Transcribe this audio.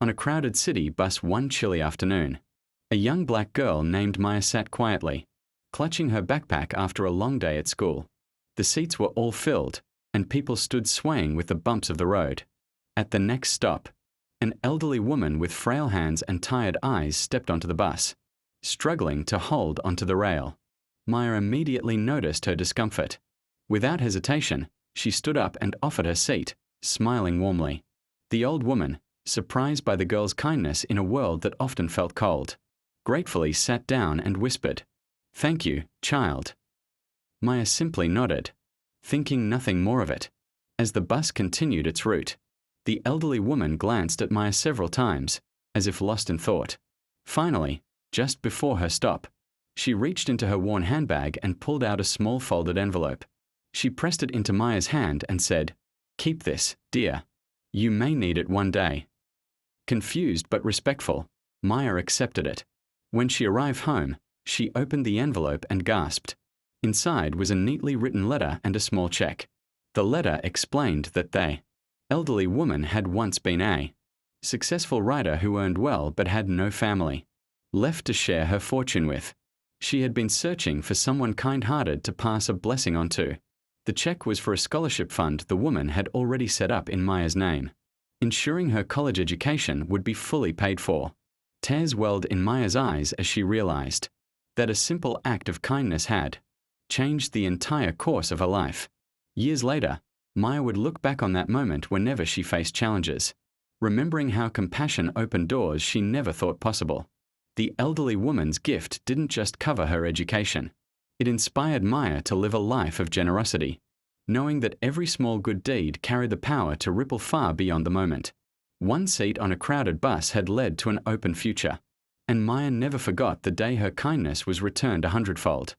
On a crowded city bus one chilly afternoon, a young black girl named Maya sat quietly, clutching her backpack after a long day at school. The seats were all filled, and people stood swaying with the bumps of the road. At the next stop, an elderly woman with frail hands and tired eyes stepped onto the bus, struggling to hold onto the rail. Maya immediately noticed her discomfort. Without hesitation, she stood up and offered her seat, smiling warmly. The old woman, surprised by the girl's kindness in a world that often felt cold, gratefully sat down and whispered, "Thank you, child." Maya simply nodded, thinking nothing more of it. As the bus continued its route, the elderly woman glanced at Maya several times, as if lost in thought. Finally, just before her stop, she reached into her worn handbag and pulled out a small folded envelope. She pressed it into Maya's hand and said, "Keep this, dear. You may need it one day." Confused but respectful, Maya accepted it. When she arrived home, she opened the envelope and gasped. Inside was a neatly written letter and a small check. The letter explained that the elderly woman had once been a successful writer who earned well but had no family left to share her fortune with. She had been searching for someone kind-hearted to pass a blessing on to. The check was for a scholarship fund the woman had already set up in Maya's name, ensuring her college education would be fully paid for. Tears welled in Maya's eyes as she realized that a simple act of kindness had changed the entire course of her life. Years later, Maya would look back on that moment whenever she faced challenges, remembering how compassion opened doors she never thought possible. The elderly woman's gift didn't just cover her education. It inspired Maya to live a life of generosity, knowing that every small good deed carried the power to ripple far beyond the moment. One seat on a crowded bus had led to an open future, and Maya never forgot the day her kindness was returned 100-fold.